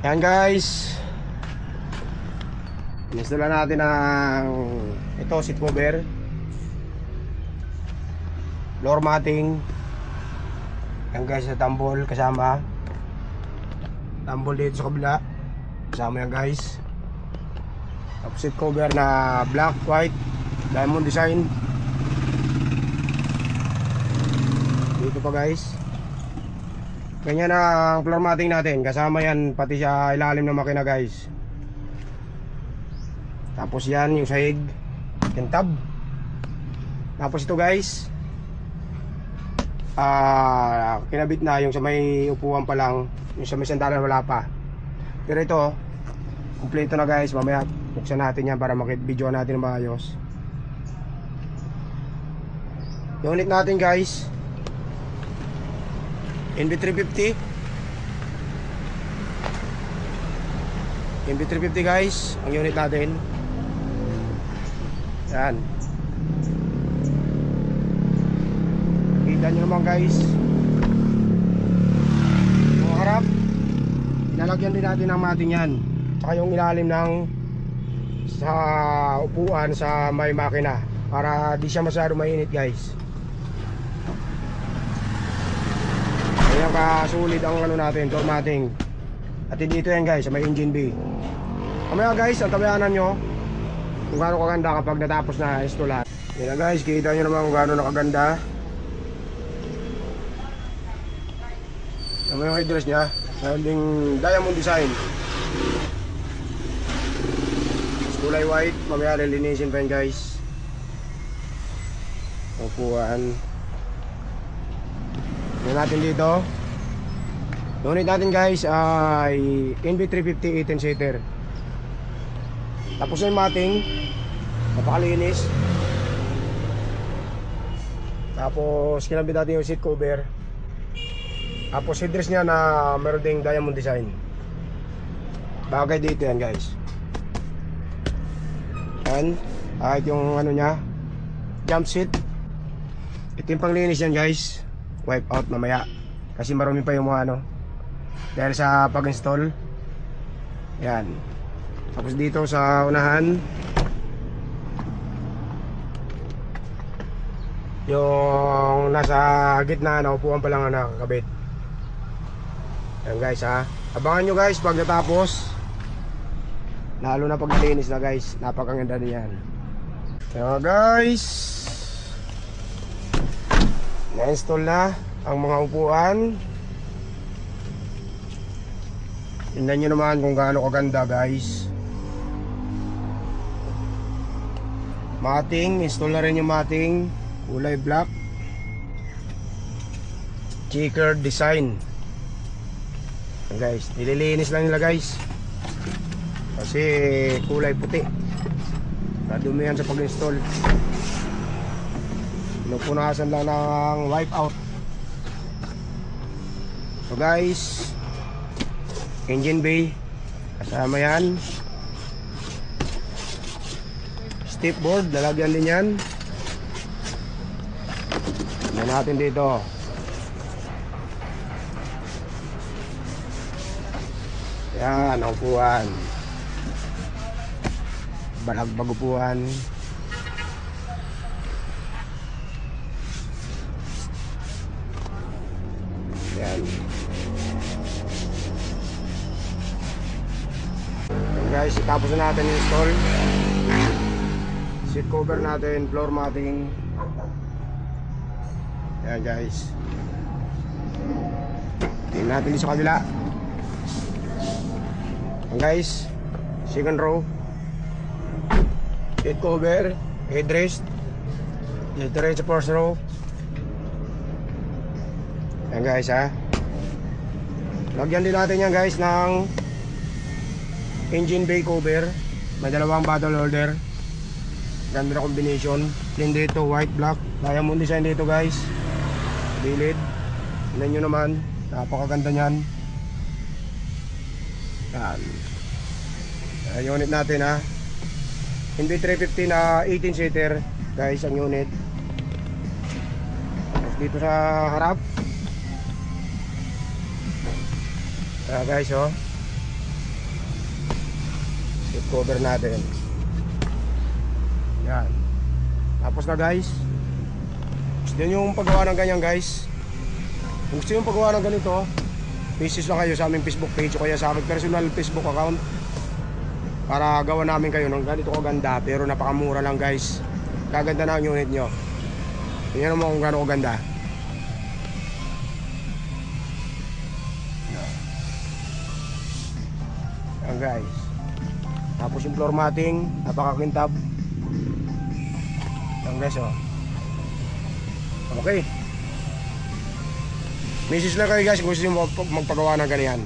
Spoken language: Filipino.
Yan guys, ininstall natin ang ito, seat cover, floor matting. Yan guys, sa tambol kasama. Tambol dito sa kabila kasama yan guys. Tapos seat cover na black, white, diamond design. Dito pa guys. Ganyan ang floor matting natin. Kasama yan pati sa ilalim ng makina guys. Tapos yan yung sahig, kintab. Tapos ito guys, kinabit na yung sa may upuan pa lang. Yung sa may sandalan wala pa. Pero ito kumpleto na guys. Mamaya buksan natin yan para makit-video natin ng maayos. Unit natin guys, NV350. NV350 guys, ang unit natin. Yan. Kita nyo naman guys, yung harap, inalagyan din natin ng mating yan. Tsaka yung ilalim ng sa upuan sa may makina para di siya masyado mainit guys. Kaya kasulit ang ano natin, door matting. At dito yan guys, sa may engine bay. Kamaya guys, ang tabayanan nyo kung gaano kaganda kapag natapos na install. Yan guys, kita nyo naman kung gaano nakaganda. Naman yung headrest nya, yung diamond design. Kulay white, mamaya lilinisin pa yun guys. Upuan. Yan natin dito. Unit natin guys ay NV350 18-seater. Tapos na yung mating, napakalinis. Tapos kinabit natin yung seat cover. Tapos headrest nya na meron ding diamond design. Bagay dito yan guys. Yan, kahit yung ano nya, jump seat. Ito yung panglinis yan guys. Wipe out mamaya kasi marami pa yung mga ano dahil sa pag-install. Yan. Tapos dito sa unahan, yung nasa gitna na upuan pa lang na nakakabit. Yan guys ha. Abangan nyo guys pag natapos, lalo na pag nalinis na guys. Napakaganda niyan. Yan guys, na-install na ang mga upuan. Tingnan nyo naman kung gaano kaganda guys. Mating, install na rin yung mating. Kulay black, checkered design. Guys, nililinis lang nila guys kasi kulay puti. Nadumi yan sa pag-install. Pinupunasan lang ng wipe out. So guys, engine bay kasama yan. Step board, lalagyan din yan. Tignan natin dito. Yan, upuan. Balagbag upuan. Yan. Yan guys, tapos na natin install. Seat cover natin, floor matting. Yan guys. Tingnan natin sa kabila. Yan guys, second row. Seat cover, headrest. Dito rin sa first row. Yan guys ha. Lagyan din natin yan guys ng engine bay cover. May dalawang bottle holder. Ganda na combination. Din dito white black, diamond design dito guys. Bilid. Tignan nyo naman, napakaganda nyan. Yan. Unit natin ha. NV350 na 18-seater guys ang unit. Tapos dito sa harap, guys oh, Seat cover natin. Yan. Tapos na guys. Gusto nyo yung paggawa ng ganyan guys. Kung gusto yung paggawa ng ganito, message lang kayo sa aming Facebook page o kaya sa aming personal Facebook account para gawa namin kayo ng ganito kaganda, pero napakamura lang guys. Kaganda na ang unit nyo. Tingnan mo kung gano'n kaganda. Yan guys. Tapos yung floor matting, napakakintab. Yan guys oh. Okay. Message lang kayo guys kung gusto nyo magpagawa ng ganyan.